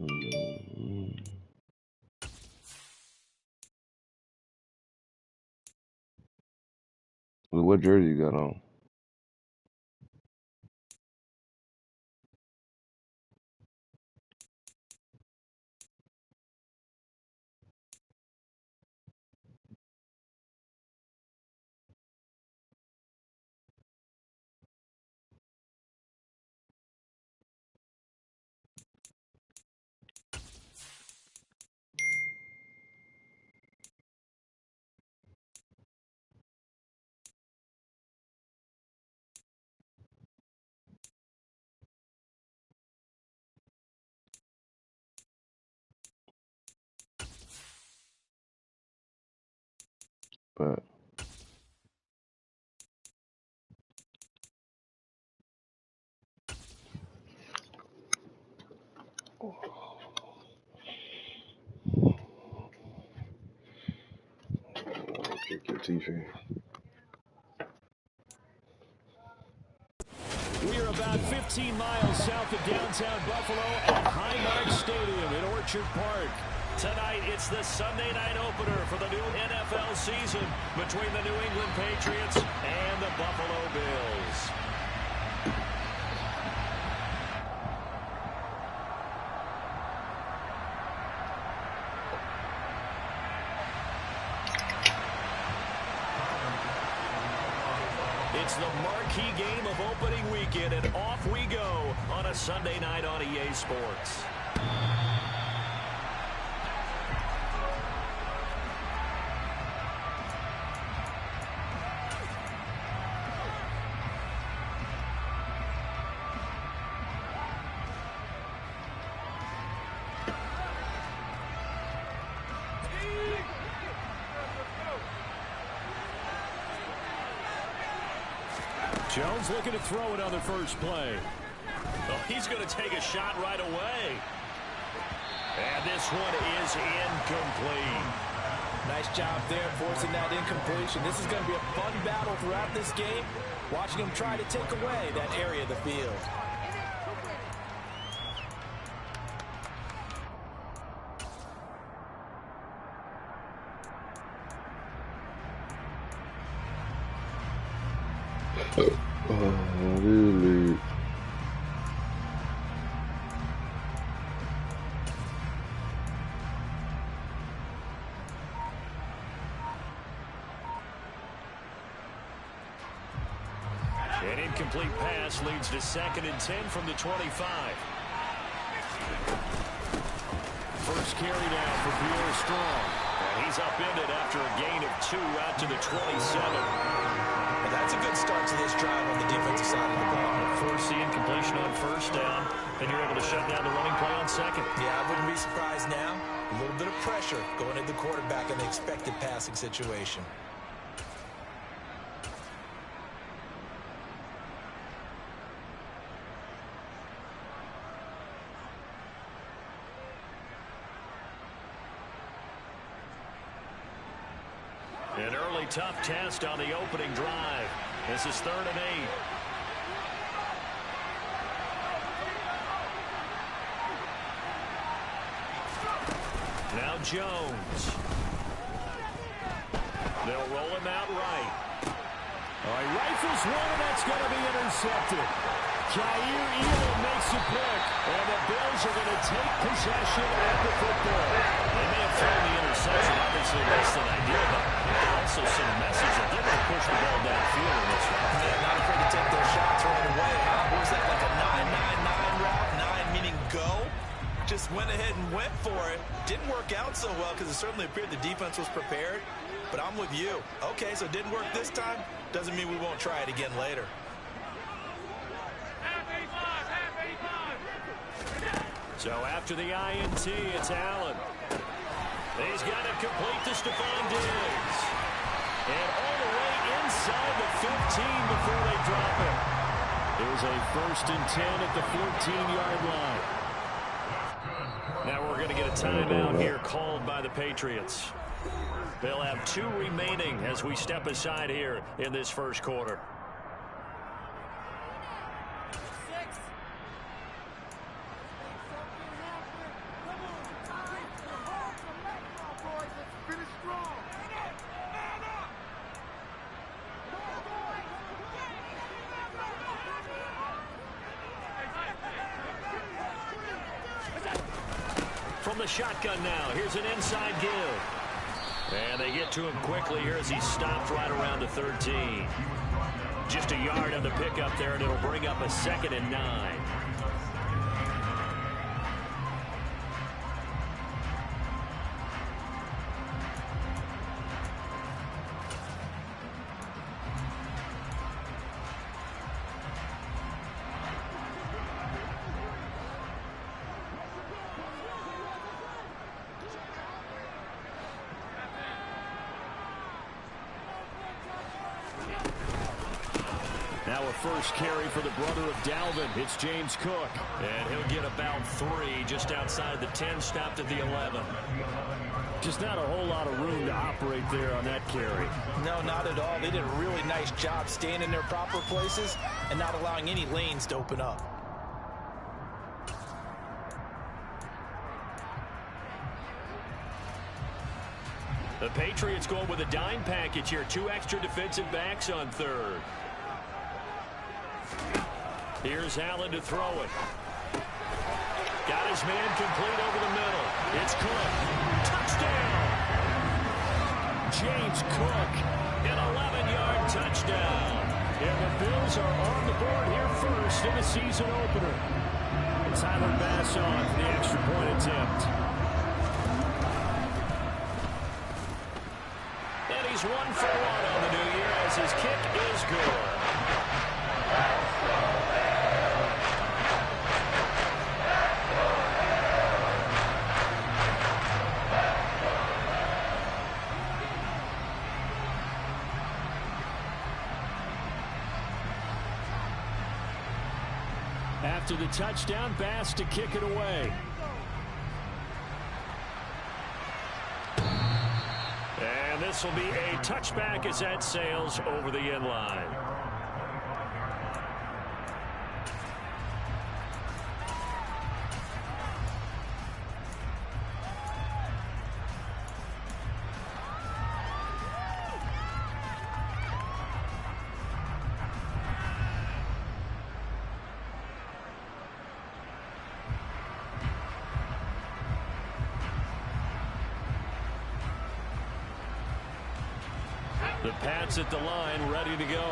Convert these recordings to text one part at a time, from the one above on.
Mm-hmm. What jersey you got on? But kick your teeth in. We are about 15 miles south of downtown Buffalo at Highmark Stadium in Orchard Park. Tonight, it's the Sunday night opener for the new NFL season between the New England Patriots and the Buffalo Bills. It's the marquee game of opening weekend, and off we go on a Sunday night on EA Sports. Jones looking to throw it on the first play. Oh, he's going to take a shot right away. And this one is incomplete. Nice job there forcing that incompletion. This is going to be a fun battle throughout this game. Watching him try to take away that area of the field. Really? An incomplete pass leads to 2nd and 10 from the 25. First carry down for Pierre Strong. And he's upended after a gain of 2 out to the 27. Well, that's a good start to this drive on the defensive side of the ball. Force the incompletion on first down, and you're able to shut down the running play on 2nd. Yeah, I wouldn't be surprised now. A little bit of pressure going into the quarterback in the expected passing situation. An early tough test on the opening drive. This is 3rd and 8. Now Jones. They'll roll him out right. All right, rifles one, and that's going to be intercepted. Jair Elam makes a pick, and the Bills are going to take possession of the football. They may have thrown the interception, obviously less than ideal, but they also sent a message that they're going to push the ball downfield in this one. Yeah, not afraid to take their shots right away. What was that, like a 9-9-9 route? 9 meaning go? Just went ahead and went for it. Didn't work out so well because it certainly appeared the defense was prepared. But I'm with you. Okay, so it didn't work this time. Doesn't mean we won't try it again later. So after the INT, it's Allen. He's got it complete to Stephon Diggs. And all the way inside the 15 before they drop it. There's a 1st and 10 at the 14-yard line. Now we're going to get a timeout here called by the Patriots. They'll have 2 remaining as we step aside here in this first quarter. the shotgun now. Here's an inside give. And they get to him quickly here as he stops right around the 13. Just a yard on the pickup there, and it'll bring up a 2nd and 9. Now a first carry for the brother of Dalvin. It's James Cook. And he'll get about 3 just outside the 10, stopped at the 11. Just not a whole lot of room to operate there on that carry. No, not at all. They did a really nice job staying in their proper places and not allowing any lanes to open up. The Patriots going with a dime package here. 2 extra defensive backs on 3rd. Here's Allen to throw it. Got his man complete over the middle. It's Cook. Touchdown! James Cook, an 11-yard touchdown. And the Bills are on the board here first in the season opener. And Tyler Bass on for the extra point attempt. And he's 1 for 1 on the new year as his kick is good. After the touchdown, Bass to kick it away. And this will be a touchback as that sails over the end line. The Pats at the line, ready to go.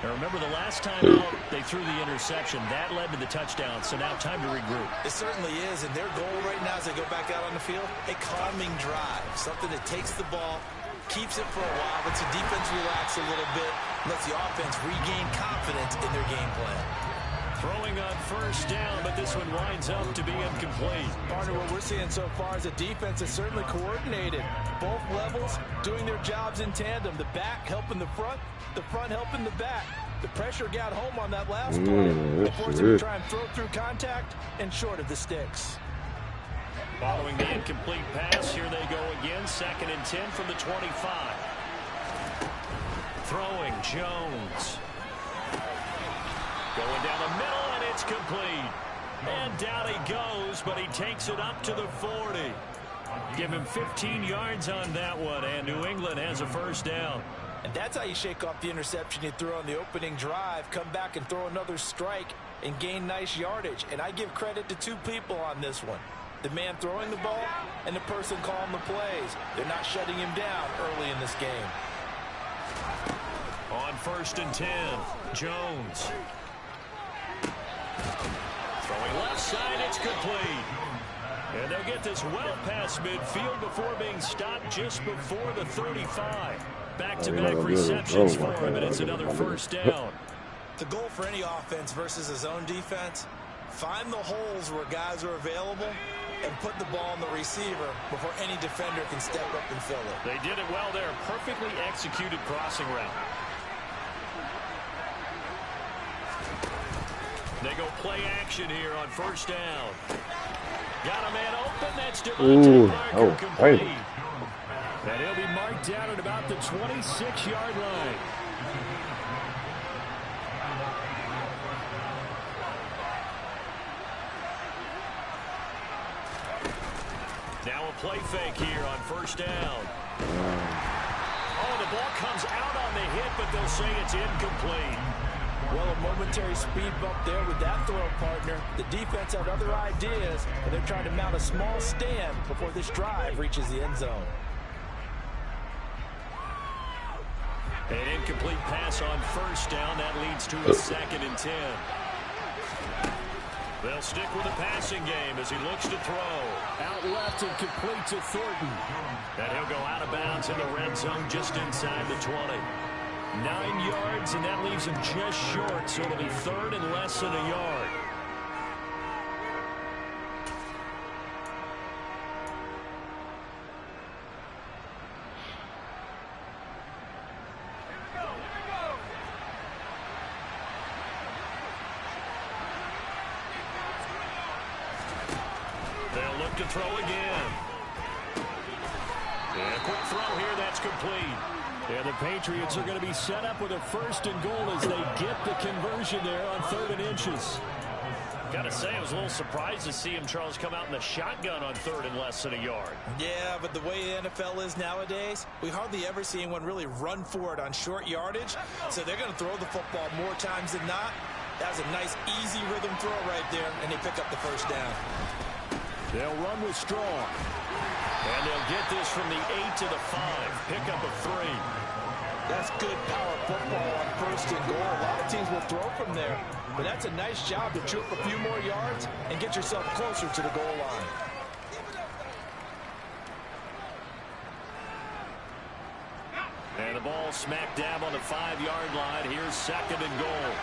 Now remember, the last time out, they threw the interception. That led to the touchdown, so now time to regroup. It certainly is, and their goal right now as they go back out on the field, a calming drive. Something that takes the ball, keeps it for a while, lets the defense relax a little bit, lets the offense regain confidence in their game plan. Throwing on first down, but this one winds up to be incomplete. Partner, what we're seeing so far is the defense is certainly coordinated. Both levels doing their jobs in tandem. The back helping the front helping the back. The pressure got home on that last play. They forced him to try and throw through contact and short of the sticks. Following the incomplete pass, here they go again. 2nd and 10 from the 25. Throwing, Jones. Going down the middle, and it's complete. And down he goes, but he takes it up to the 40. Give him 15 yards on that one, and New England has a first down. And that's how you shake off the interception you threw on the opening drive, come back and throw another strike and gain nice yardage. And I give credit to 2 people on this one. The man throwing the ball and the person calling the plays. They're not shutting him down early in this game. On 1st and 10, Jones. Throwing left side, it's complete. And they'll get this well past midfield before being stopped just before the 35. Back-to-back receptions for him, and it's another first down. The goal for any offense versus his own defense, find the holes where guys are available and put the ball on the receiver before any defender can step up and fill it. They did it well there. Perfectly executed crossing route. They go play action here on first down. Got a man open. That's Devontae Parker complete. And he'll be marked down at about the 26-yard line. Now a play fake here on first down. Oh, the ball comes out on the hit, but they'll say it's incomplete. Well, a momentary speed bump there with that throw partner. The defense had other ideas, and they're trying to mount a small stand before this drive reaches the end zone. An incomplete pass on first down. That leads to a 2nd and 10. They'll stick with the passing game as he looks to throw. Out left and complete to Thornton. And he'll go out of bounds in the red zone just inside the 20. 9 yards, and that leaves him just short, so it'll be 3rd and less than a yard. They'll look to throw again. And a quick throw here, that's complete. And the Patriots are going to be set up with a 1st and goal as they get the conversion there on 3rd and inches. Got to say, I was a little surprised to see him, Charles, come out in the shotgun on 3rd and less than a yard. Yeah, but the way the NFL is nowadays, we hardly ever see anyone really run for it on short yardage. So they're going to throw the football more times than not. That was a nice, easy rhythm throw right there, and they pick up the 1st down. They'll run with Strong. And they'll get this from the 8 to the 5. Pick up a 3. That's good power football on 1st and goal. A lot of teams will throw from there. But that's a nice job to chew up a few more yards and get yourself closer to the goal line. And the ball smack dab on the 5-yard line. Here's 2nd and goal.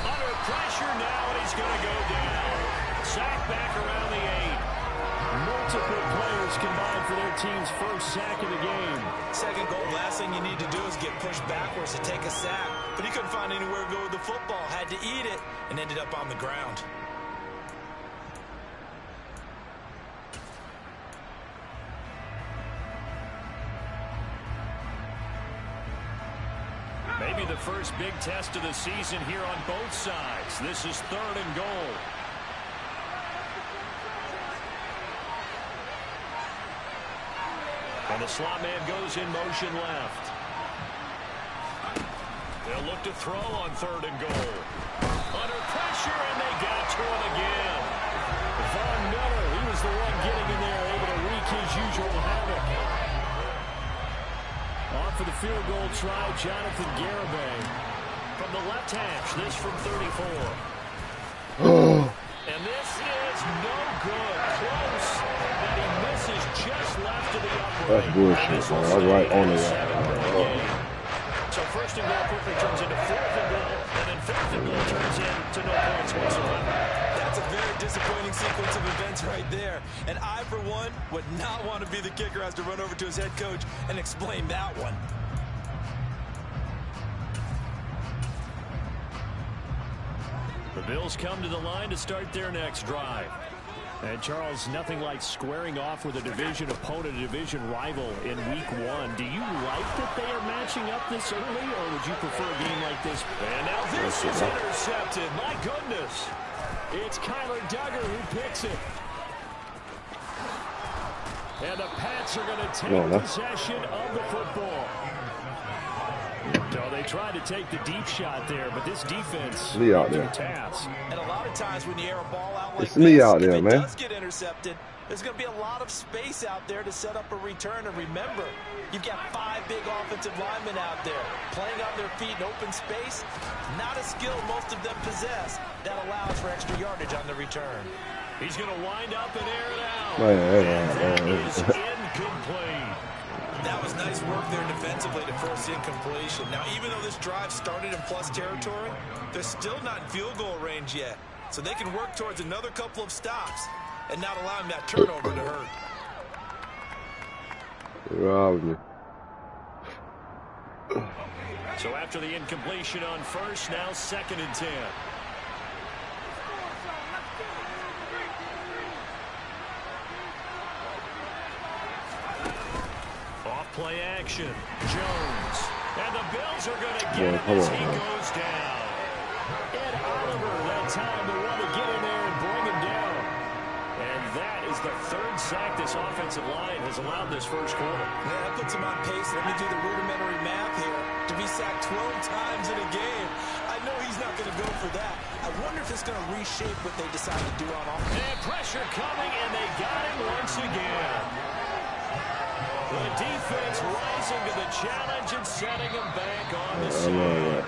Under pressure now, and he's going to go down. Sack back around the 8. Multiple players combined for their team's 1st sack of the game. 2nd goal, last thing you need to do is get pushed backwards to take a sack. But he couldn't find anywhere to go with the football. Had to eat it and ended up on the ground. Maybe the first big test of the season here on both sides. This is 3rd and goal. And the slot man goes in motion left. They'll look to throw on 3rd and goal. Under pressure, and they got to him again. Von Miller, he was the one getting in there, able to wreak his usual havoc. On for the field goal try, Jonathan Garibay. From the left hash, this from 34. And this is no good. Close. And he misses just left of the upright. That's bullshit, man. I was right on it. So 1st and goal quickly turns into 4th and goal, and then 5th and goal turns into no points whatsoever. That's a very disappointing sequence of events right there. And I, for one, would not want to be the kicker who has to run over to his head coach and explain that one. The Bills come to the line to start their next drive. And, Charles, nothing like squaring off with a division opponent, a division rival in Week 1. Do you like that they are matching up this early, or would you prefer a game like this? And now this is intercepted. My goodness. It's Kyler Duggar who picks it. And the Pats are going to take possession of the football. So they tried to take the deep shot there, but this defense me out there. Task. And a lot of times when you air a ball out like it's me this, out there, if it man. does get intercepted, there's going to be a lot of space out there to set up a return. And remember, you've got 5 big offensive linemen out there playing on their feet in open space. Not a skill most of them possess that allows for extra yardage on the return. He's going to wind up and air it out. Man, Is incomplete. That was nice work there defensively to force the incompletion. Now, even though this drive started in plus territory, they're still not in field goal range yet. So they can work towards another couple of stops and not allowing that turnover to hurt. So after the incompletion on 1st, now 2nd and 10. Play action. Jones. And the Bills are going to get him as he goes down. Ed Oliver, that time, the one to get in there and bring him down. And that is the third sack this offensive line has allowed this first quarter. Yeah, that puts him on pace. Let me do the rudimentary math here. To be sacked 12 times in a game, I know he's not going to go for that. I wonder if it's going to reshape what they decide to do on offense. And pressure coming, and they got him once again. The defense rising to the challenge and setting him back on the scene.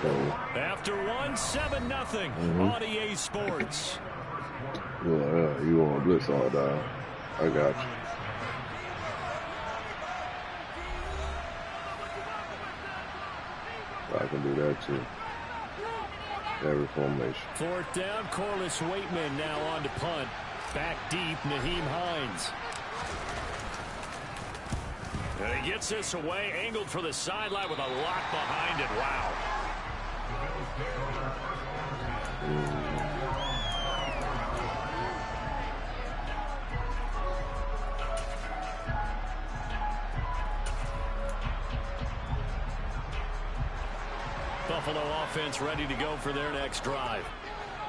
After 1-7-0 on EA Sports. Yeah, you want blitz all day. I got you. I can do that too. Every formation. Fourth down, Corliss Waitman now on to punt. Back deep, Nyheim Hines. And he gets this away, angled for the sideline with a lock behind it. Wow. Buffalo offense ready to go for their next drive.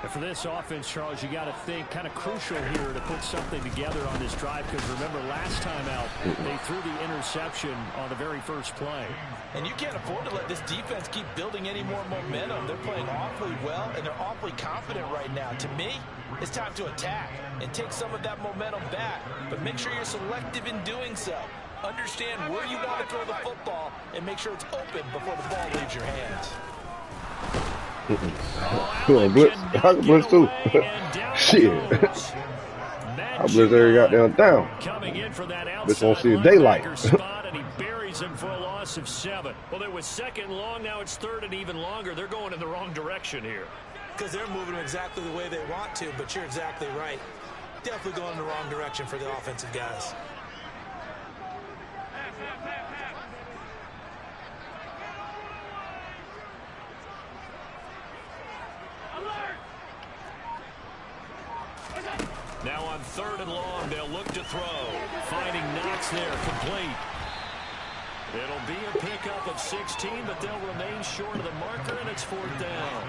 And for this offense, Charles, you got to think kind of crucial here to put something together on this drive, because remember last time out they threw the interception on the very first play. And you can't afford to let this defense keep building any more momentum. They're playing awfully well, and they're awfully confident right now. To me, it's time to attack and take some of that momentum back, but make sure you're selective in doing so. Understand where you want to throw the football and make sure it's open before the ball leaves your hands. Blitz. I can blitz too. Shit. I blitz every goddamn down. This won't see the daylight. And he buries him for a loss of 7. Well, it was second and long. Now it's third and even longer. They're going in the wrong direction here. Because they're moving exactly the way they want to, but you're exactly right. Definitely going in the wrong direction for the offensive guys. Now on third and long, they'll look to throw. Finding Knox there, complete. It'll be a pickup of 16, but they'll remain short of the marker, and it's fourth down.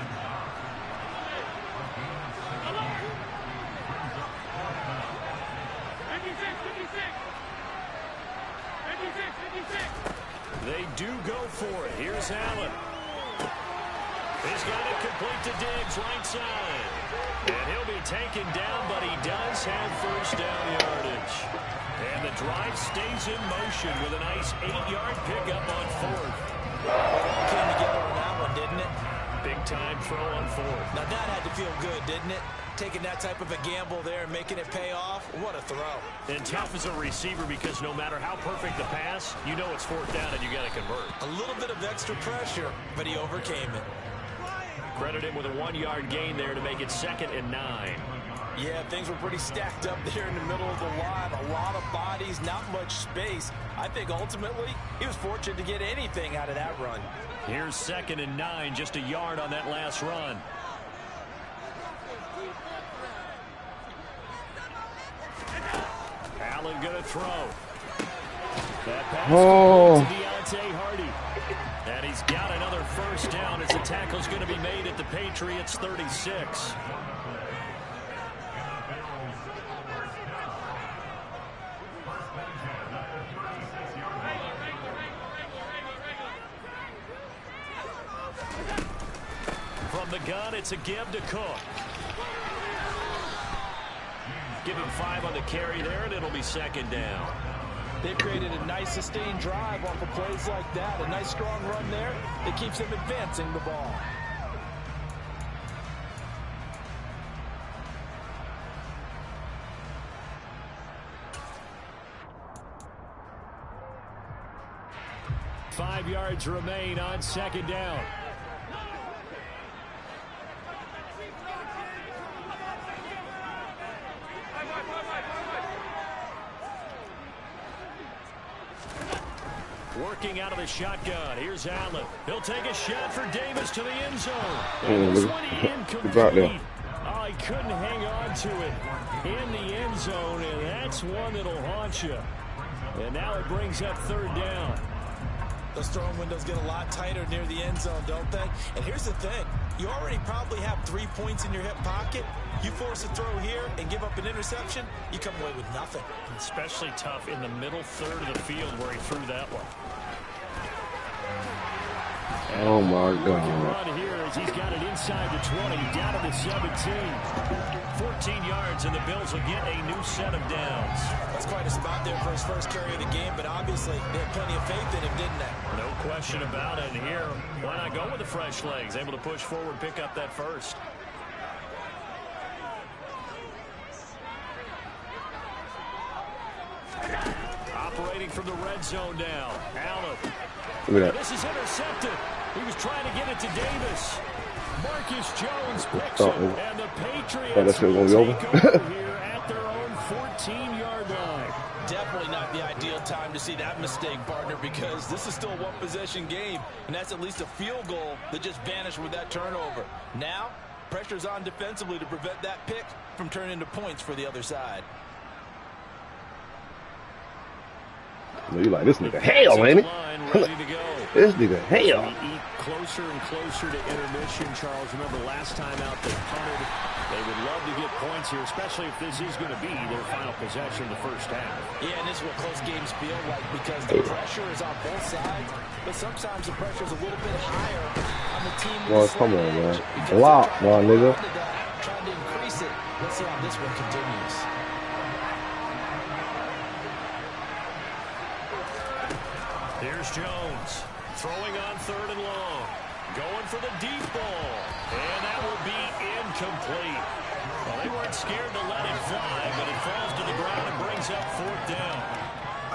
They do go for it. Here's Allen. He's got it complete to Diggs, right side. And he'll be taken down, but he does have first down yardage. And the drive stays in motion with a nice 8-yard pickup on fourth. Came together on that one, didn't it? Big time throw on fourth. Now that had to feel good, didn't it? Taking that type of a gamble there and making it pay off. What a throw. And tough as a receiver, because no matter how perfect the pass, you know it's fourth down and you got to convert. A little bit of extra pressure, but he overcame it. Credit him with a 1-yard gain there to make it 2nd and 9. Yeah, things were pretty stacked up there in the middle of the line. A lot of bodies, not much space. I think ultimately he was fortunate to get anything out of that run. Here's 2nd and 9, just a yard on that last run. Allen going to throw. That pass to Deontay Hardy. And he's got another first down as the tackle's going to be made at the Patriots 36. From the gun, it's a give to Cook. Give him 5 on the carry there, and it'll be 2nd down. They've created a nice sustained drive off of plays like that. A nice strong run there that keeps them advancing the ball. Five yards remain on 2nd down. Working out of the shotgun. Here's Allen. He'll take a shot for Davis to the end zone. This one incomplete. Oh, he couldn't hang on to it in the end zone, and that's one that'll haunt you. And now it brings up 3rd down. Those throwing windows get a lot tighter near the end zone, don't they? And here's the thing. You already probably have 3 points in your hip pocket. You force a throw here and give up an interception, you come away with nothing. Especially tough in the middle third of the field where he threw that one. Oh my God. Run here as he's got it inside the 20, down to the 17. 14 yards, and the Bills will get a new set of downs. That's quite a spot there for his first carry of the game, but obviously they had plenty of faith in him, didn't they? No question about it. And here, why not go with the fresh legs? Able to push forward, pick up that first. Operating from the red zone now. Allen. Look at that. This is intercepted. He was trying to get it to Davis. Marcus Jones picks it, and the Patriots will take over here at their own 14-yard line. Definitely not the ideal time to see that mistake, partner, because this is still a one-possession game, and that's at least a field goal that just vanished with that turnover. Now, pressure's on defensively to prevent that pick from turning into points for the other side. You like this nigga hell, ain't it? This nigga hell. We eat closer and closer to intermission, Charles. Remember last time out they punted. They would love to get points here, especially if this is going to be their final possession in the first half. Yeah, and this is what close games feel like because the pressure is on both sides, but sometimes the pressure is a little bit higher on the team. Well, come on, man. A lot, my nigga. Trying to increase it. Let's see how this one continues. Here's Jones, throwing on 3rd and long, going for the deep ball, and that will be incomplete. Well, they weren't scared to let it fly, but it falls to the ground and brings up 4th down.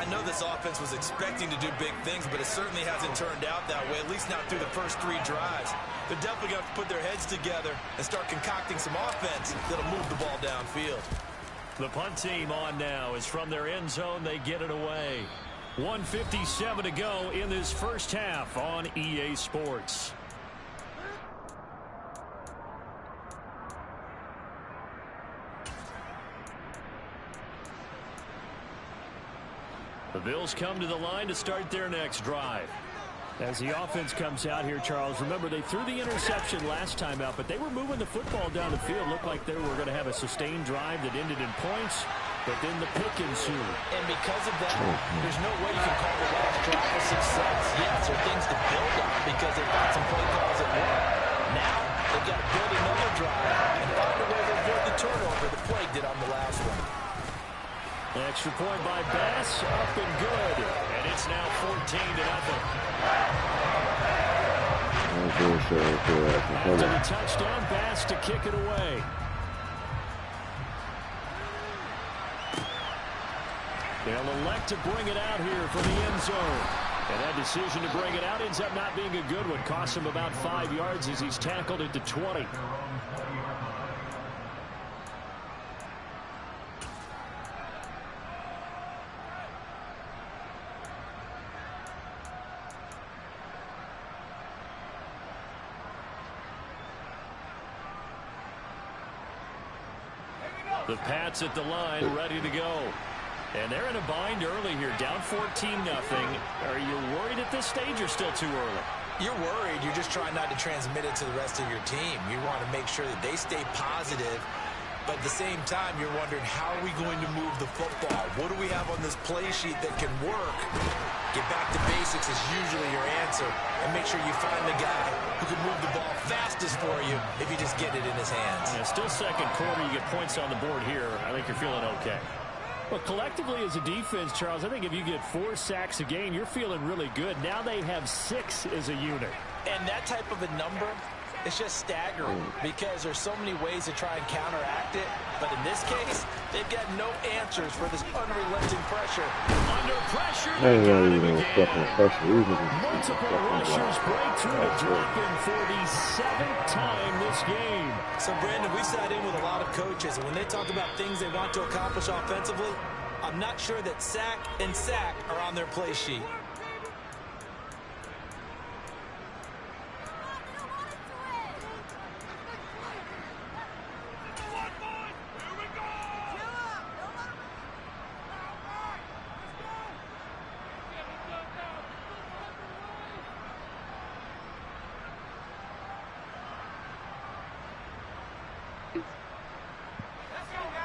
I know this offense was expecting to do big things, but it certainly hasn't turned out that way, at least not through the first 3 drives. They're definitely going to put their heads together and start concocting some offense that'll move the ball downfield. The punt team on now is from their end zone. They get it away. 1:57 to go in this first half on EA Sports. The Bills come to the line to start their next drive. As the offense comes out here, Charles, remember they threw the interception last time out, but they were moving the football down the field. Looked like they were going to have a sustained drive that ended in points. But then the pick ensued. And because of that, there's no way you can call the last drive a success. Yes, there are things to build on because they've got some play calls at work. Now, they've got to build another drive and find a way to avoid the turnover the play did on the last one. Extra point by Bass, up and good. And it's now 14-0. After the touchdown, Bass to kick it away. They'll elect to bring it out here from the end zone. And that decision to bring it out ends up not being a good one. Costs him about 5 yards as he's tackled at the 20. The Pats at the line, ready to go. And they're in a bind early here, down 14-0. Are you worried at this stage or still too early? You're worried. You're just trying not to transmit it to the rest of your team. You want to make sure that they stay positive. But at the same time, you're wondering, how are we going to move the football? What do we have on this play sheet that can work? Get back to basics is usually your answer. And make sure you find the guy who can move the ball fastest for you if you just get it in his hands. Yeah, still second quarter. You get points on the board here. I think you're feeling okay. But collectively as a defense, Charles, I think if you get 4 sacks a game, you're feeling really good. Now they have 6 as a unit. And that type of a number, it's just staggering because there's so many ways to try and counteract it. But in this case, they've got no answers for this unrelenting pressure. Under pressure, they got him again. Multiple rushers break through to drop him for the 7th time this game. So, Brandon, we sat in with a lot of coaches, and when they talk about things they want to accomplish offensively, I'm not sure that sack and sack are on their play sheet.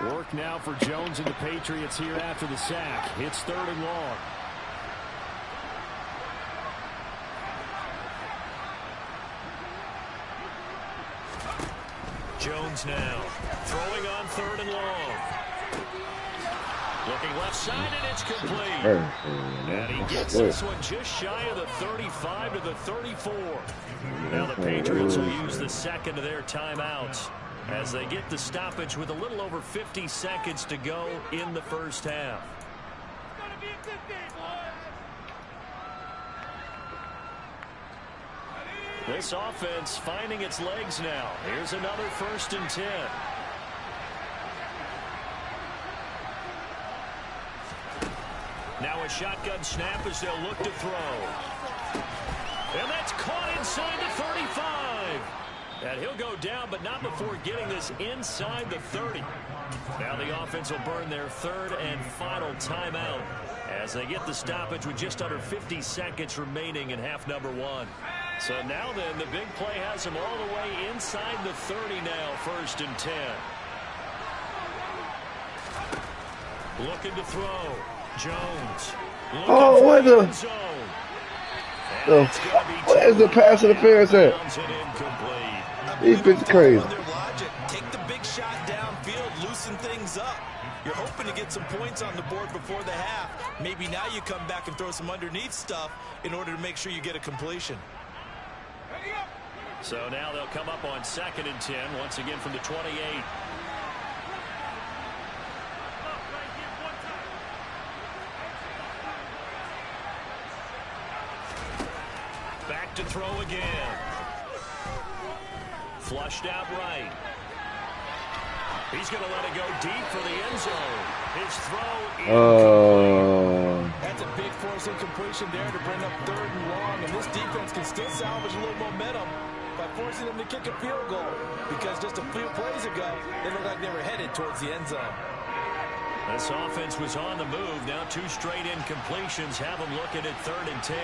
Work now for Jones and the Patriots here after the sack. It's 3rd and long. Jones now throwing on 3rd and long. Looking left side, and it's complete. And he gets this one just shy of the 35 to the 34. Now the Patriots will use the second of their timeouts as they get the stoppage with a little over 50 seconds to go in the first half. This offense finding its legs now. Here's another 1st and 10. Now a shotgun snap as they'll look to throw. And that's caught inside the 35. And he'll go down, but not before getting this inside the 30. Now the offense will burn their 3rd and final timeout as they get the stoppage with just under 50 seconds remaining in half number 1. So now then, the big play has them all the way inside the 30 now, 1st and 10. Looking to throw. Jones. Oh, what the? Where's the pass interference at? These bitches crazy. Take the big shot downfield, loosen things up. You're hoping to get some points on the board before the half. Maybe now you come back and throw some underneath stuff in order to make sure you get a completion. So now they'll come up on 2nd and 10, once again from the 28. Back to throw again. Flushed out right. He's going to let it go deep for the end zone. His throw incomplete. That's a big force incompletion there to bring up 3rd and long, and this defense can still salvage a little momentum by forcing them to kick a field goal, because just a few plays ago, they looked like they were headed towards the end zone. This offense was on the move. Now 2 straight incompletions have them looking at 3rd and 10.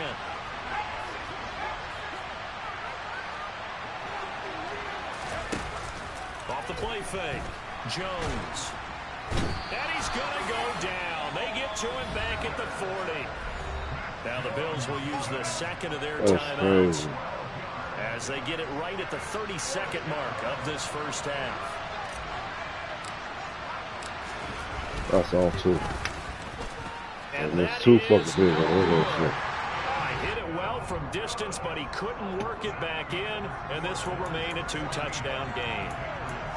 Off the play fake. Jones. And he's going to go down. They get to him back at the 40. Now the Bills will use the second of their timeouts as they get it right at the 32nd mark of this first half. That's all too. And it's too fucking big. Hit it well from distance, but he couldn't work it back in, and this will remain a 2-touchdown game.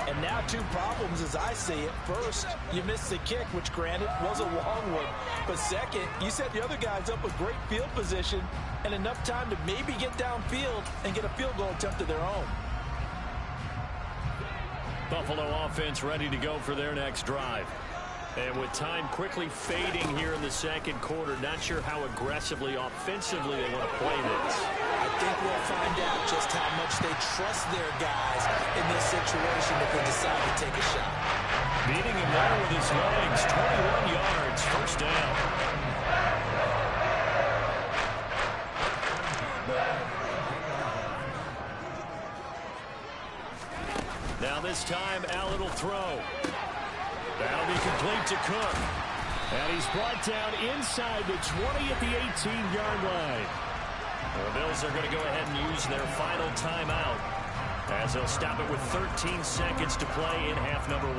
And now 2 problems as I see it. First, you missed the kick, which granted was a long one. But second, you set the other guys up with great field position and enough time to maybe get downfield and get a field goal attempt of their own. Buffalo offense ready to go for their next drive. And with time quickly fading here in the second quarter, not sure how aggressively, offensively they want to play this. I think we'll find out just how much they trust their guys in this situation if they decide to take a shot. Beating him there with his legs, 21 yards, first down. Now this time, Allen will throw. That'll be complete to Cook. And he's brought down inside the 20 at the 18-yard line. The Bills are going to go ahead and use their final timeout as they'll stop it with 13 seconds to play in half number 1.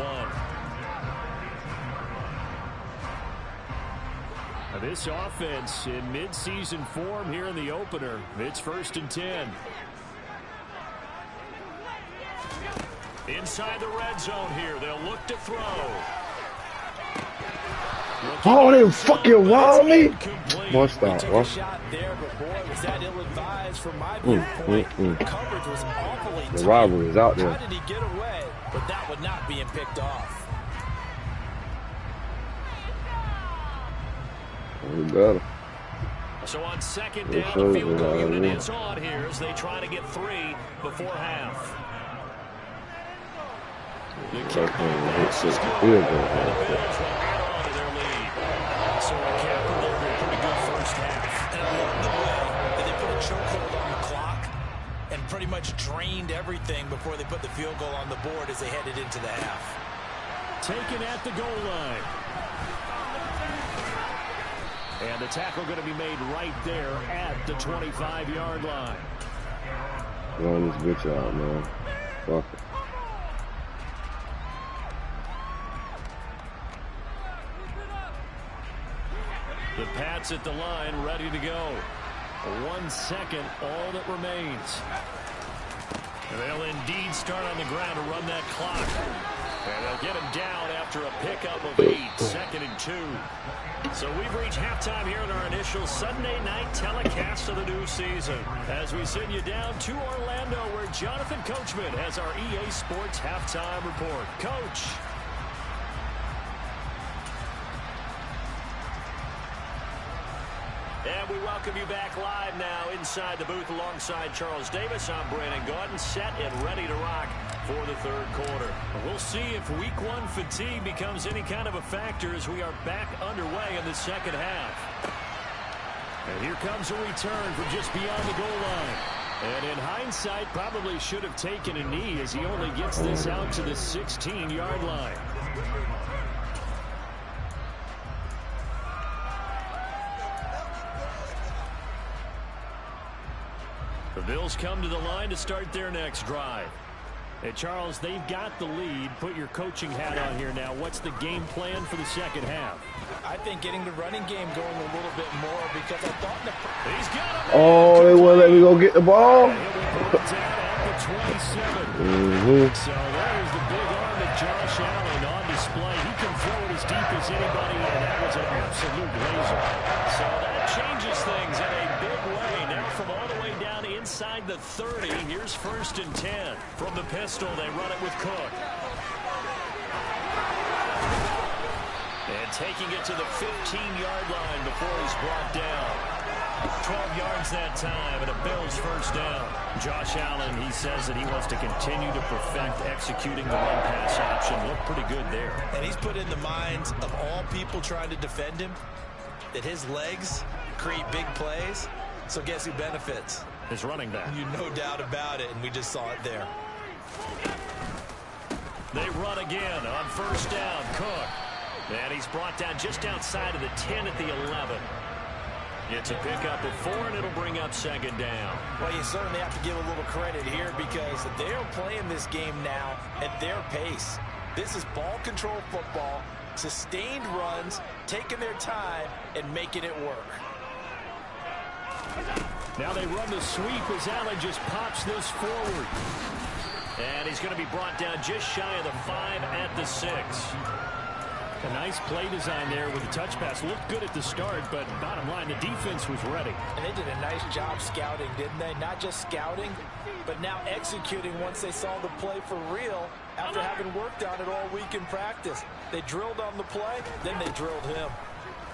Now this offense in mid-season form here in the opener. It's 1st and 10. Inside the red zone here. They'll look to throw. Oh, they fucking wild me. One stop. Took a shot there, but boy, was that ill-advised from my viewpoint. Coverage was awfully tight. The rivalry is out there. How did he get away? But that would not being picked off. We got him. So on second down, the field goal unit is on here as they try to get 3 before half. The kick pass is good. The Bills will add on to their lead. So a capper there with a pretty good first half. And I love the way that they put a chokehold on the clock and pretty much drained everything before they put the field goal on the board as they headed into the half. taken at the goal line. And the tackle going to be made right there at the 25-yard line. Run this bitch out, man. Fuck it. The Pats at the line, ready to go. 1 second, all that remains. And they'll indeed start on the ground to run that clock. And they'll get him down after a pickup of 8, 2nd and 2. So we've reached halftime here in our initial Sunday night telecast of the new season. As we send you down to Orlando, where Jonathan Coachman has our EA Sports halftime report. Coach. And we welcome you back live now inside the booth alongside Charles Davis. I'm Brandon Gaudin, set and ready to rock for the third quarter. We'll see if week 1 fatigue becomes any kind of a factor as we are back underway in the second half. And here comes a return from just beyond the goal line. And in hindsight, probably should have taken a knee as he only gets this out to the 16-yard line. The Bills come to the line to start their next drive. Hey, Charles, they've got the lead. Put your coaching hat on here now. What's the game plan for the second half? I think getting the running game going a little bit more because I thought he's got him. Oh, they won't let me go get the ball. Down at the 27. So that is the big arm of Josh Allen on display. He can throw it as deep as anybody, and that was an absolute laser. So that changes things in a big way. Now from all the way down inside the 30, here's 1st and 10. From the pistol, they run it with Cook. And taking it to the 15-yard line before he's brought down. 12 yards that time, and a Bills first down. Josh Allen, he says that he wants to continue to perfect executing the run-pass option. Looked pretty good there. And he's put in the minds of all people trying to defend him that his legs create big plays. So guess who benefits? His running back. You no doubt about it, and we just saw it there. They run again on first down. Cook. And he's brought down just outside of the 10 at the 11. It's a pickup of 4, and it'll bring up 2nd down. Well, you certainly have to give a little credit here because they're playing this game now at their pace. This is ball control football, sustained runs, taking their time, and making it work. Now they run the sweep as Allen just pops this forward. And he's going to be brought down just shy of the 5 at the 6. A nice play design there with the touch pass. Looked good at the start, but bottom line, the defense was ready. And they did a nice job scouting, didn't they? Not just scouting, but now executing once they saw the play for real after having worked on it all week in practice. They drilled on the play, then they drilled him.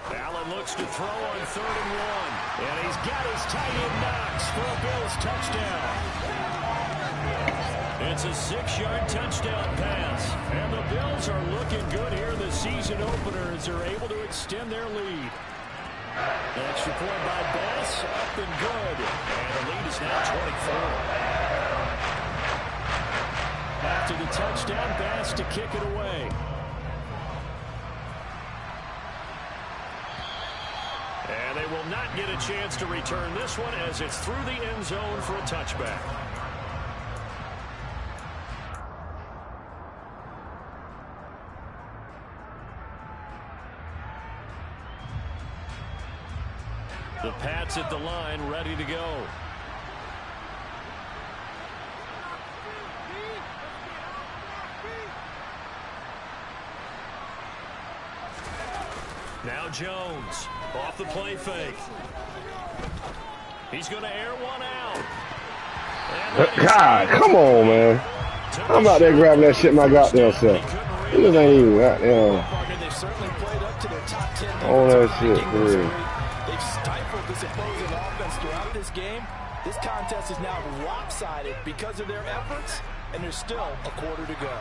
Allen looks to throw on 3rd and 1. And he's got his tight end Knox for a Bills touchdown. It's a 6-yard touchdown pass. And the Bills are looking good here in the season opener as they're able to extend their lead. Extra point by Bass, up and good. And the lead is now 24. After the touchdown, Bass to kick it away. And they will not get a chance to return this one as it's through the end zone for a touchback. The Pats at the line, ready to go. Now Jones, off the play fake. He's going to air one out. God, come on, man. I'm out there grabbing that shit my goddamn self. This ain't even goddamn on that shit, for real. They've stifled this opposing offense throughout this game. This contest is now lopsided because of their efforts, and there's still a quarter to go.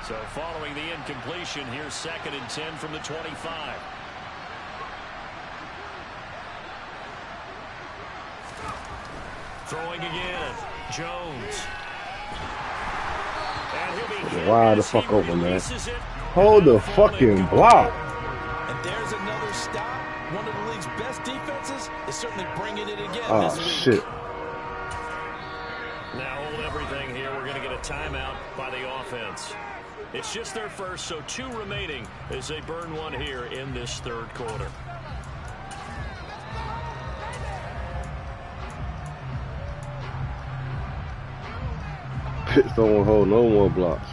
So following the incompletion, here's 2nd and 10 from the 25. Throwing again, Jones. And he'll be wide the fuck open, man. Hold the fucking block. And there's another stop. One of the league's best defenses is certainly bringing it again this week. Shit. Now hold everything here. We're going to get a timeout by the offense. It's just their first, so 2 remaining as they burn one here in this third quarter. Pitts don't want to hold no more blocks.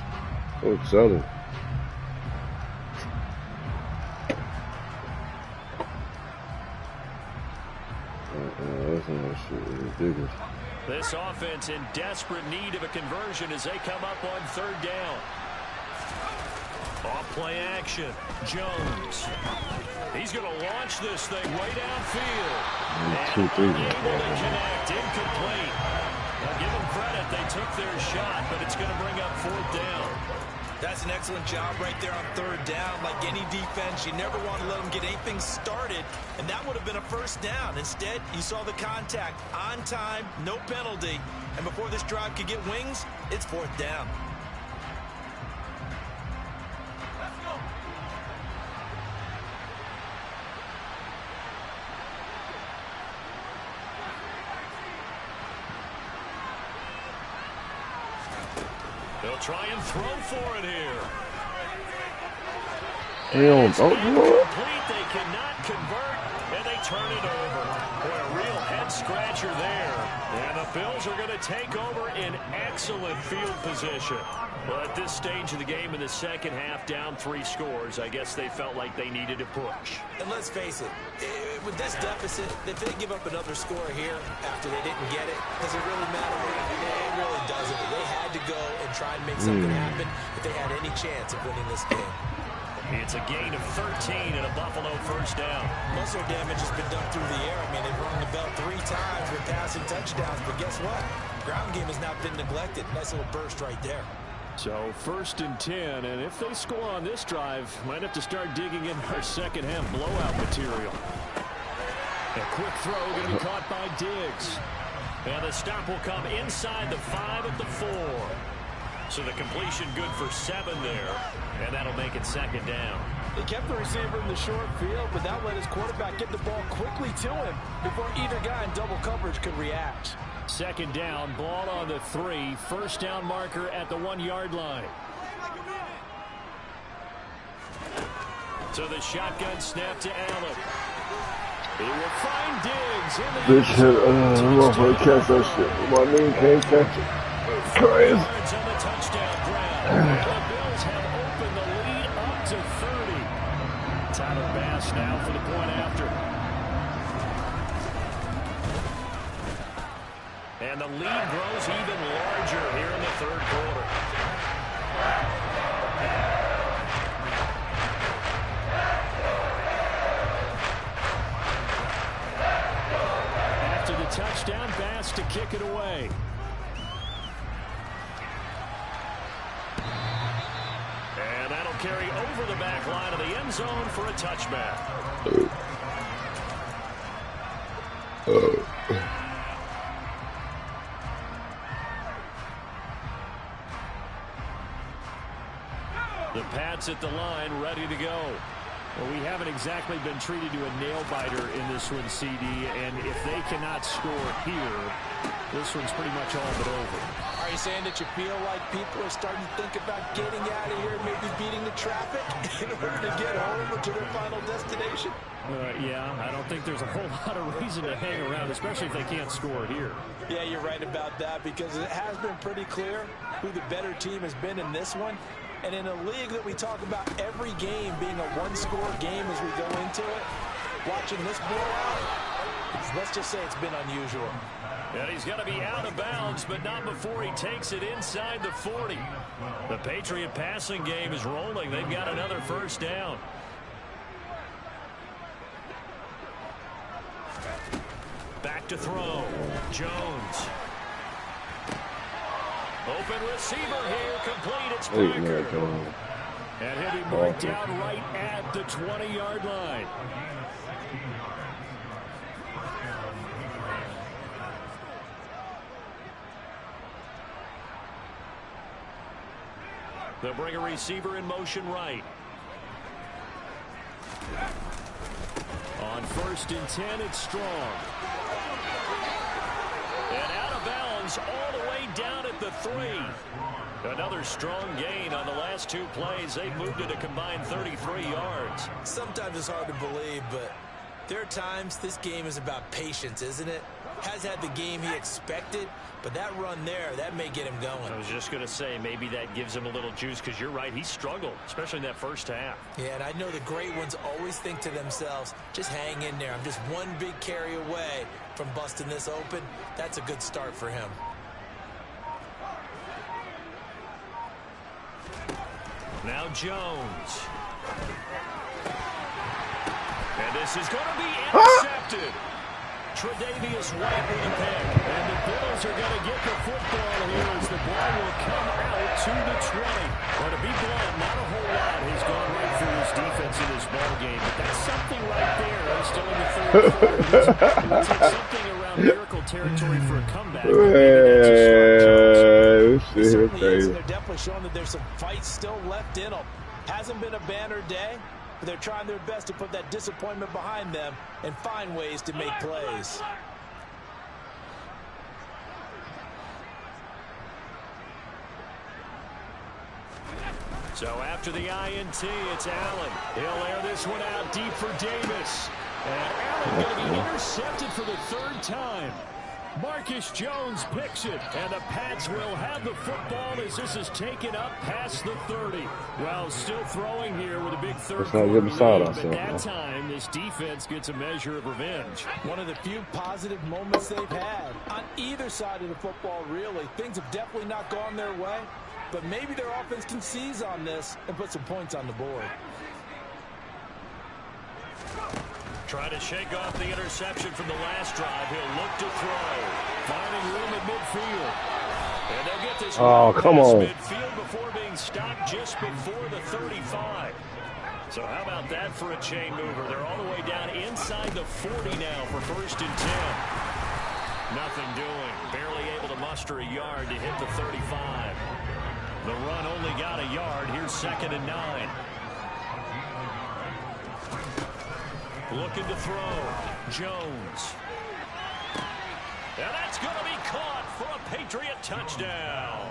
I'm telling. That's not shit ridiculous. This offense in desperate need of a conversion as they come up on third down. Off play action. Jones. He's going to launch this thing way downfield. And unable to connect. Incomplete. Now give them credit. They took their shot, but it's going to bring up fourth down. That's an excellent job right there on third down. Like any defense, you never want to let them get anything started, and that would have been a first down. Instead, you saw the contact on time, no penalty, and before this drive could get wings, it's fourth down. They'll try and throw for it here. They cannot convert, and they turn it over. Boy, a real head-scratcher there. And the Bills are going to take over in excellent field position. Well, at this stage of the game in the second half, down 3 scores, I guess they felt like they needed to push. And let's face it, with this deficit, if they give up another score here after they didn't get it, does it really matter? It really doesn't. They had to go and try and make something happen if they had any chance of winning this game. It's a gain of 13 and a Buffalo first down. Muscle damage has been done through the air. I mean, they've rung the bell 3 times with passing touchdowns, but guess what? Ground game has not been neglected. Nice little burst right there. So first and 10, and if they score on this drive, might have to start digging in our second half blowout material. A quick throw going to be caught by Diggs. And the stop will come inside the 5 at the 4. So the completion good for 7 there, and that'll make it second down. He kept the receiver in the short field, but that let his quarterback get the ball quickly to him before either guy in double coverage could react. Second down, ball on the 3, first down marker at the 1-yard line. So the shotgun snap to Allen. He will find Diggs in the bitch, I'm off to catch that shit. My knee can't catch it. Crazy. On the touchdown grab. The Bills have opened the lead up to 30. Tyler Bass now for the point after. And the lead grows even larger here in the third quarter. After the touchdown, Bass to kick it away. And that'll carry over the back line of the end zone for a touchback. The Pats at the line, ready to go. Well, we haven't exactly been treated to a nail-biter in this one, CD, and if they cannot score here, this one's pretty much all but over. Are you saying that you feel like people are starting to think about getting out of here, maybe beating the traffic in order to get home or to their final destination? Yeah, I don't think there's a whole lot of reason to hang around, especially if they can't score here. Yeah, you're right about that, because it has been pretty clear who the better team has been in this one. And in a league that we talk about every game being a one-score game as we go into it, watching this blowout, let's just say it's been unusual. And he's going to be out of bounds, but not before he takes it inside the 40. The Patriot passing game is rolling. They've got another first down. Back to throw. Jones. Open receiver here, complete, it's Packer. And he'll be marked out right at the 20-yard line. They'll bring a receiver in motion right. On 1st and 10, it's Strong. And out of bounds all the way down at the 3. Another strong gain on the last 2 plays. They've moved it a combined 33 yards. Sometimes it's hard to believe, but there are times this game is about patience, isn't it? Has had the game he expected, but that run there, that may get him going. I was just going to say, maybe that gives him a little juice, because you're right, he struggled, especially in that first half. Yeah, and I know the great ones always think to themselves, just hang in there. I'm just one big carry away from busting this open. That's a good start for him. Now Jones. And this is going to be intercepted. Tre'Davious White with a pick. And the Bills are going to get the football here as the ball will come out to the 20. Well, to be blunt, not a whole lot has gone right through his defense in this ball game. But that's something right there. He's still in the third quarter. It's like something around miracle territory for a comeback. It certainly is, and they're definitely showing that there's some fight still left in them. Hasn't been a banner day, but they're trying their best to put that disappointment behind them and find ways to make plays. So after the INT, it's Allen. He'll air this one out deep for Davis. And Allen going to be intercepted for the 3rd time. Marcus Jones picks it, and the Pats will have the football as this is taken up past the 30. Well, still throwing here with a big third quarter lead, but that time this defense gets a measure of revenge. One of the few positive moments they've had on either side of the football, really. Things have definitely not gone their way, but maybe their offense can seize on this and put some points on the board. Try to shake off the interception from the last drive. He'll look to throw. Finding room at midfield. And they'll get this come on. midfield before being stopped just before the 35. So how about that for a chain mover? They're all the way down inside the 40 now for 1st and 10. Nothing doing. Barely able to muster a yard to hit the 35. The run only got a yard. Here's 2nd and 9. Looking to throw. Jones. And that's going to be caught for a Patriot touchdown.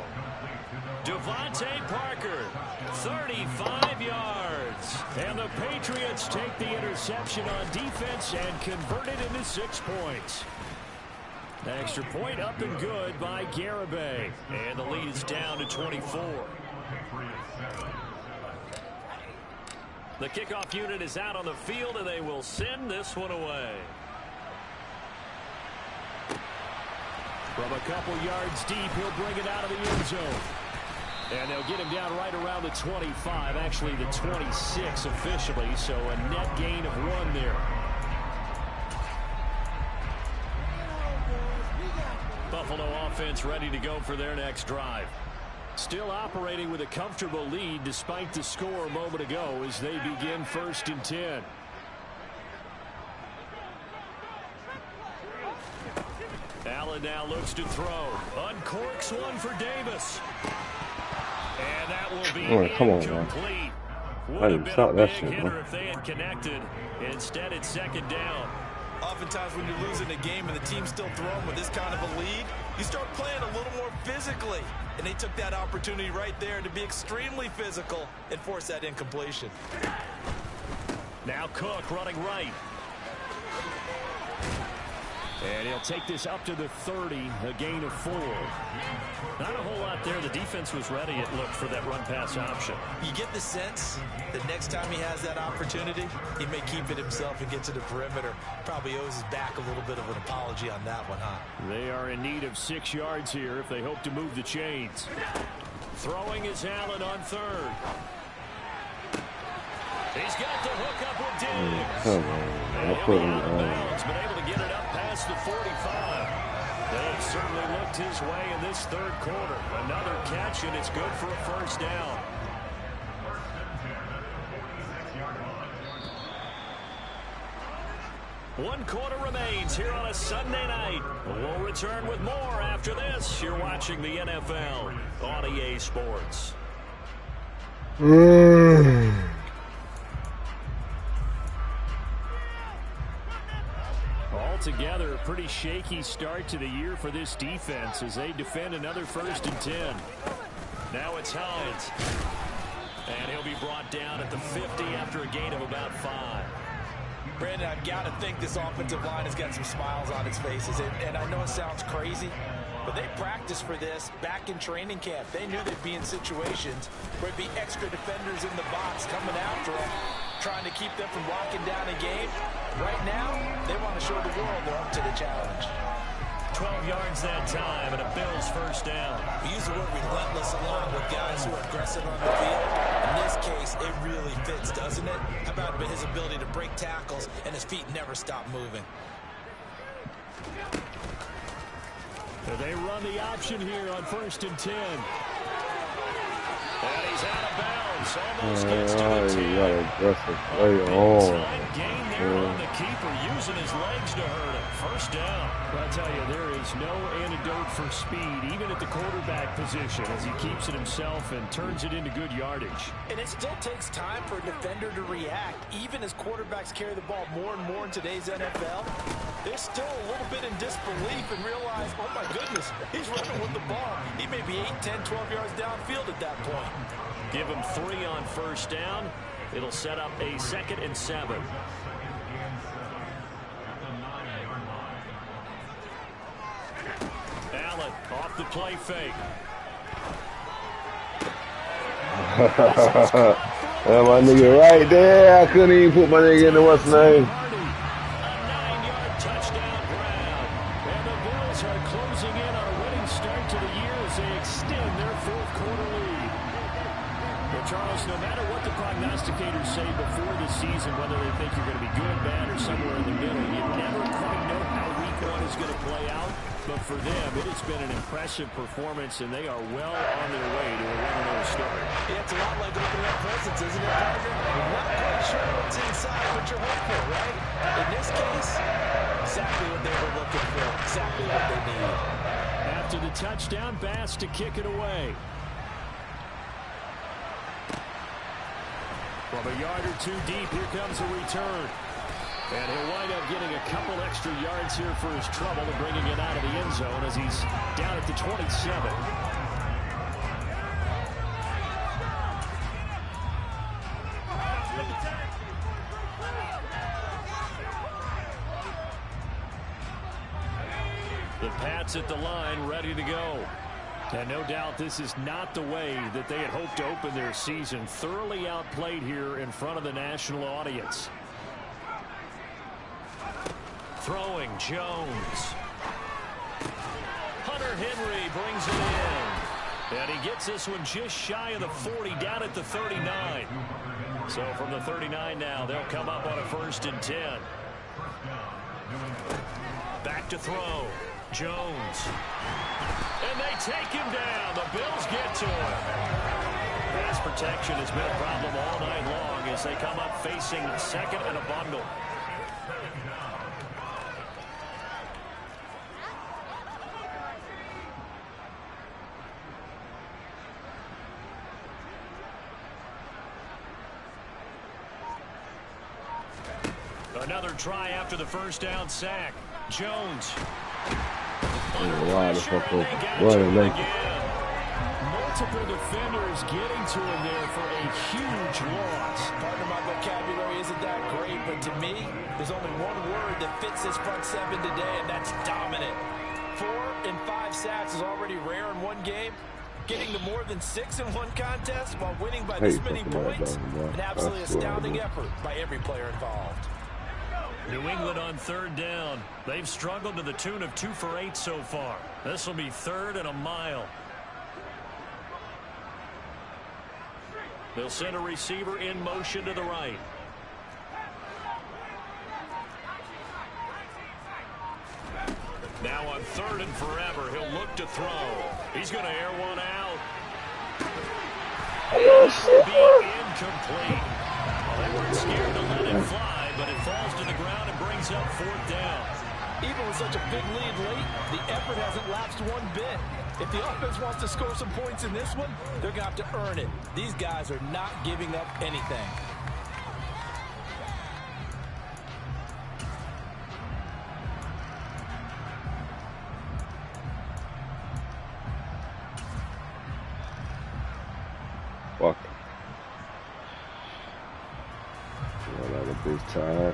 Devontae Parker, 35 yards. And the Patriots take the interception on defense and convert it into 6 points. Extra point up and good by Garibay. And the lead is down to 24. The kickoff unit is out on the field, and they will send this one away. From a couple yards deep, he'll bring it out of the end zone. And they'll get him down right around the 25, actually the 26 officially, so a net gain of 1 there. Buffalo offense ready to go for their next drive. Still operating with a comfortable lead despite the score a moment ago as they begin 1st and 10. Allen now looks to throw. Uncorks one for Davis. And that will be incomplete. Would have been a big hitter if they had connected. Instead, it's 2nd down. Oftentimes when you're losing a game and the team's still throwing with this kind of a lead, you start playing a little more physically. And they took that opportunity right there to be extremely physical and force that incompletion. Now Cook running right. And he'll take this up to the 30, a gain of 4. Not a whole lot there. The defense was ready, it looked, for that run-pass option. You get the sense that next time he has that opportunity, he may keep it himself and get to the perimeter. Probably owes his back a little bit of an apology on that one, huh? They are in need of 6 yards here if they hope to move the chains. Throwing is Allen on 3rd. He's got the hook up with Diggs. He'll be out of bounds, but able to get it up past the 45. They have certainly looked his way in this 3rd quarter. Another catch, and it's good for a 1st down. One quarter remains here on a Sunday night. We'll return with more after this. You're watching the NFL on EA Sports. Altogether, a pretty shaky start to the year for this defense as they defend another 1st and 10. Now it's Hines. And he'll be brought down at the 50 after a gain of about 5. Brandon, I've got to think this offensive line has got some smiles on its faces. And I know it sounds crazy, but they practiced for this back in training camp. They knew they'd be in situations where there'd be extra defenders in the box coming after them, trying to keep them from locking down a game. Right now, they want to show the world they're up to the challenge. 12 yards that time and a Bills 1st down. We use the word relentless along with guys who are aggressive on the field. In this case, it really fits, doesn't it? How about his ability to break tackles and his feet never stop moving? So they run the option here on 1st and 10. And he's out of bounds. Almost gets to the 10. Gain there on the keeper, using his legs to hurt him. 1st down. Well, I'll tell you, there is no antidote for speed, even at the quarterback position, as he keeps it himself and turns it into good yardage. And it still takes time for a defender to react, even as quarterbacks carry the ball more and more in today's NFL. They're still a little bit in disbelief and realize, oh my goodness, he's running with the ball. He may be 8, 10, 12 yards downfield at that point. Give him 3 on 1st down. It'll set up a 2nd and 7. Allen off the play fake. Well, my nigga right there. I couldn't even put my nigga in the what's name. A 9-yard touchdown grab. And the Bills are closing in on a winning start to the year as they extend their 4th quarter lead. Well, Charles, no matter what the prognosticators say before the season, whether they think you're going to be good, bad, or somewhere in the middle, you never quite know how week 1 is going to play out. But for them, it has been an impressive performance, and they are well on their way to a 1-0 start. Yeah, it's a lot like opening up presents, isn't it, partner? You're not quite sure what's inside, but you're hopeful, right? In this case, exactly what they were looking for, exactly what they need. After the touchdown, Bass to kick it away. From a yard or 2 deep, here comes a return. And he'll wind up getting a couple extra yards here for his trouble and bringing it out of the end zone as he's down at the 27. The Pats at the line, ready to go. And no doubt this is not the way that they had hoped to open their season. Thoroughly outplayed here in front of the national audience. Throwing, Jones. Hunter Henry brings it in. And he gets this one just shy of the 40, down at the 39. So from the 39 now, they'll come up on a 1st and 10. Back to throw. Jones. And they take him down. The Bills get to him. Pass protection has been a problem all night long as they come up facing 2nd and a bundle. Another try after the 1st down sack. Jones. Why the fuck up? Multiple defenders getting to him there for a huge loss. Part of my vocabulary isn't that great, but to me, there's only one word that fits this front 7 today, and that's dominant. 4 and 5 sacks is already rare in one game. Getting to more than 6 in one contest while winning by this many points, an absolutely astounding effort by every player involved. New England on 3rd down. They've struggled to the tune of 2 for 8 so far. This will be 3rd and a mile. They'll send a receiver in motion to the right. Now on 3rd and forever, he'll look to throw. He's going to air one out. It'll be incomplete. They weren't scared to let it fly, but it falls to the ground and brings up 4th down. Even with such a big lead late, the effort hasn't lapsed one bit. If the offense wants to score some points in this one, they're going to have to earn it. These guys are not giving up anything. Fuck. Run out of this time.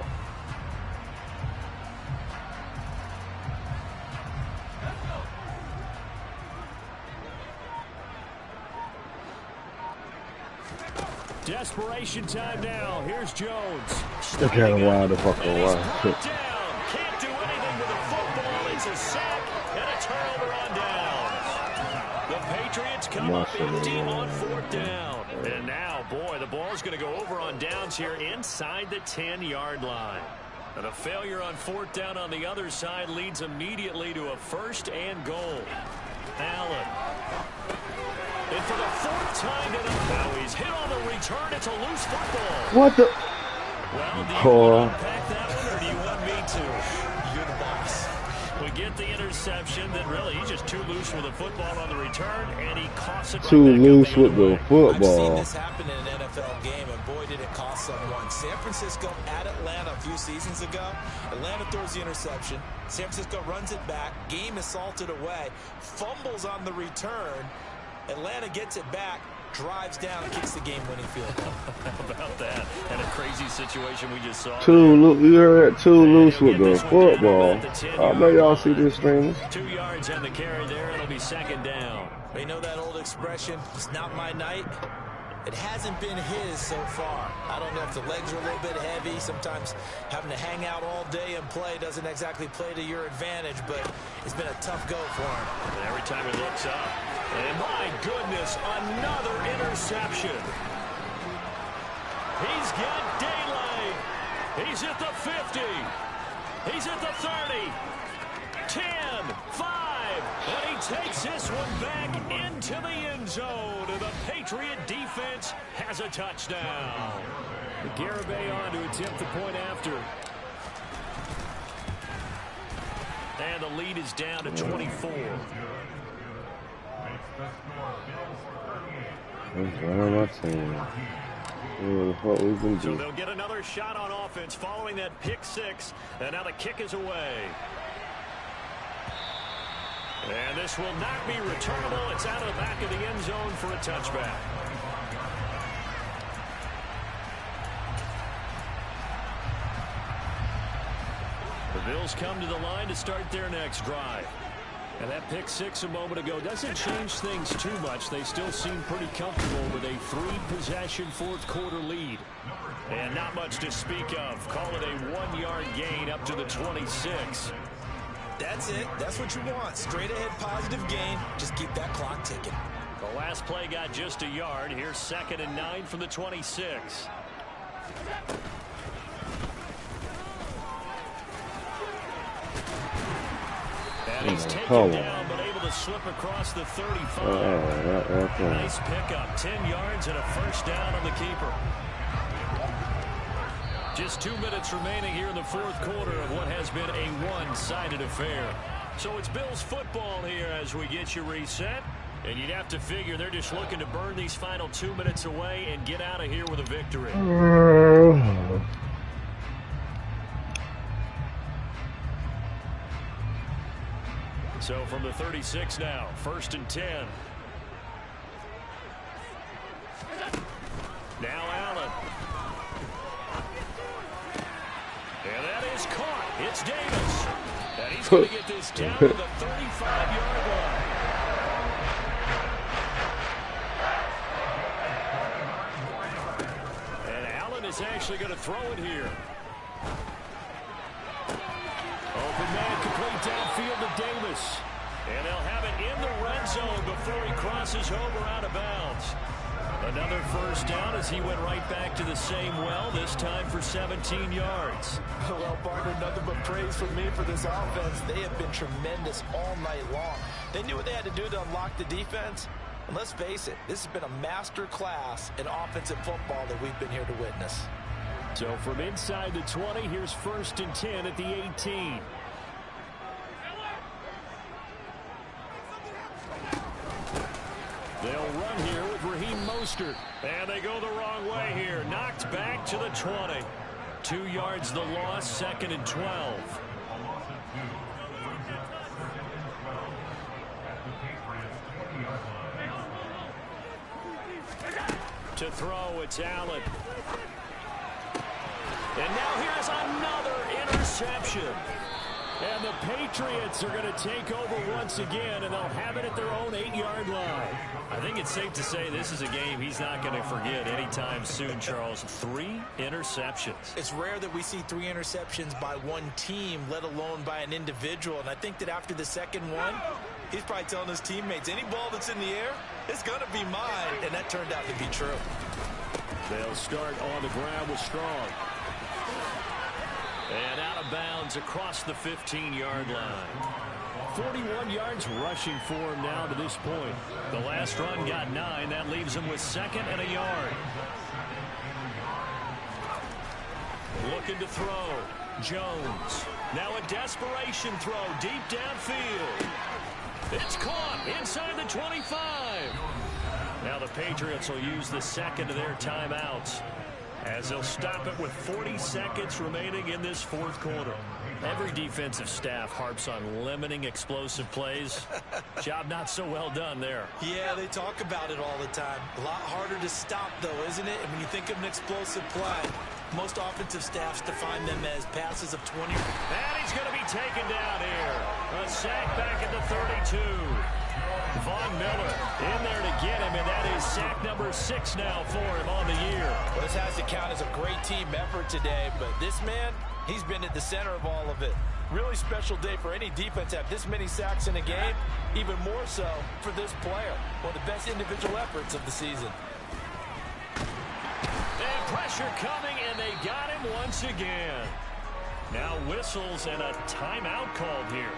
Desperation time now. Here's Jones. Look at him wild the fuck around. Can't do anything with a football. It's a sack and a turnover on downs. The Patriots come up empty on 4th down. And now, boy, the ball's going to go over on downs here inside the 10-yard line. And a failure on 4th down on the other side leads immediately to a 1st and goal. Allen. And for the 4th time tonight, now he's hit on the return. It's a loose football. What the? Well, do you want to unpack that one, or do you want me to? You're the boss. We get the interception, then really he's just too loose with the football on the return, and he costs it. Too loose with the football. I've seen this happen in an NFL game, and boy, did it cost someone. San Francisco at Atlanta a few seasons ago. Atlanta throws the interception. San Francisco runs it back. Game is salted away. Fumbles on the return. Atlanta gets it back, drives down, kicks the game-winning field goal. How about that? And a crazy situation we just saw. You heard that? Too loose with the football. I know y'all see this streamers. 2 yards on the carry there. It'll be 2nd down. You know that old expression, it's not my night? It hasn't been his so far. I don't know if the legs are a little bit heavy. Sometimes having to hang out all day and play doesn't exactly play to your advantage, but it's been a tough go for him. And every time he looks up, and my goodness, another interception. He's got daylight. He's at the 50. He's at the 30. 10, 5, and he takes this one back into the end zone, and the Patriot defense has a touchdown. Garibay on to attempt the point after. And the lead is down to 24. So they'll get another shot on offense following that pick 6, and now the kick is away. And this will not be returnable. It's out of the back of the end zone for a touchback. The Bills come to the line to start their next drive. And that pick 6 a moment ago doesn't change things too much. They still seem pretty comfortable with a 3-possession 4th-quarter lead. And not much to speak of. Call it a 1-yard gain up to the 26. That's it. That's what you want. Straight ahead positive gain. Just keep that clock ticking. The last play got just a yard. Here's 2nd and 9 from the 26. And he's taken down, but able to slip across the 35. Nice pickup. 10 yards and a 1st down on the keeper. Just 2 minutes remaining here in the 4th quarter of what has been a one-sided affair. So it's Bills football here as we get you reset. And you'd have to figure they're just looking to burn these final 2 minutes away and get out of here with a victory. So from the 36 now, 1st and 10. Now Allen. And that is caught. It's Davis. And he's going to get this down to the 35-yard line. And Allen is actually going to throw it here. Open man complete downfield to Davis. And they'll have it in the red zone before he crosses over out of bounds. Another 1st down as he went right back to the same well, this time for 17 yards. Well, partner, nothing but praise from me for this offense. They have been tremendous all night long. They knew what they had to do to unlock the defense. And let's face it, this has been a master class in offensive football that we've been here to witness. So from inside the 20, here's 1st and 10 at the 18. They'll run here with Raheem Mostert. And they go the wrong way here. Knocked back to the 20. 2 yards the loss, 2nd and 12. To throw, it's Allen. And now here's another interception. And the Patriots are going to take over once again, and they'll have it at their own 8-yard line. I think it's safe to say this is a game he's not going to forget anytime soon, Charles. 3 interceptions. It's rare that we see 3 interceptions by one team, let alone by an individual. And I think that after the second one, he's probably telling his teammates, any ball that's in the air, it's going to be mine. And that turned out to be true. They'll start on the ground with Strong. And out of bounds across the 15-yard line. 41 yards rushing for him now to this point. The last run got 9. That leaves him with 2nd and a yard. Looking to throw. Jones. Now a desperation throw deep downfield. It's caught inside the 25. Now the Patriots will use the second of their timeouts, as they'll stop it with 40 seconds remaining in this 4th quarter. Every defensive staff harps on limiting explosive plays. Job not so well done there. Yeah, they talk about it all the time. A lot harder to stop, though, isn't it? And when you think of an explosive play, most offensive staffs define them as passes of 20. And he's going to be taken down here. A sack back at the 32. Von Miller in there to get him, and that is sack number 6 now for him on the year. Well, this has to count as a great team effort today, but this man, he's been at the center of all of it. Really special day for any defense to have this many sacks in a game, even more so for this player. One of the best individual efforts of the season. And pressure coming, and they got him once again. Now whistles and a timeout called here.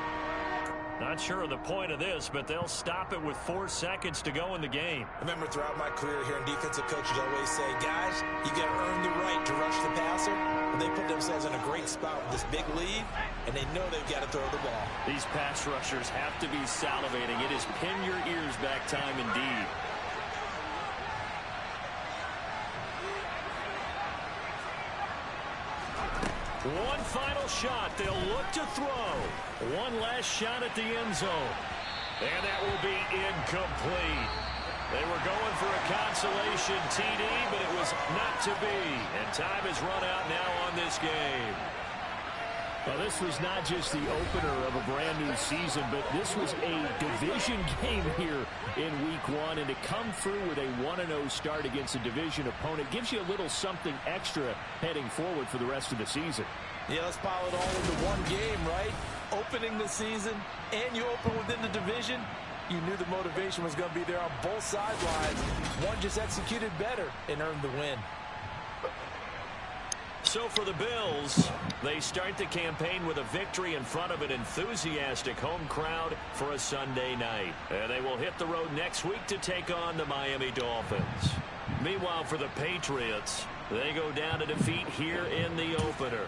Not sure of the point of this, but they'll stop it with 4 seconds to go in the game. I remember throughout my career here in defensive coaches always say, guys, you got to earn the right to rush the passer. And they put themselves in a great spot with this big lead, and they know they've got to throw the ball. These pass rushers have to be salivating. It is pin your ears back time indeed. One final shot. They'll look to throw. One last shot at the end zone. And that will be incomplete. They were going for a consolation TD, but it was not to be. And time has run out now on this game. Well, this was not just the opener of a brand new season, but this was a division game here in week 1. And to come through with a 1-0 start against a division opponent gives you a little something extra heading forward for the rest of the season. Yeah, let's pile it all into one game, right? Opening the season, and you open within the division. You knew the motivation was going to be there on both sidelines. One just executed better and earned the win. So for the Bills, they start the campaign with a victory in front of an enthusiastic home crowd for a Sunday night. And they will hit the road next week to take on the Miami Dolphins. Meanwhile, for the Patriots, they go down to defeat here in the opener.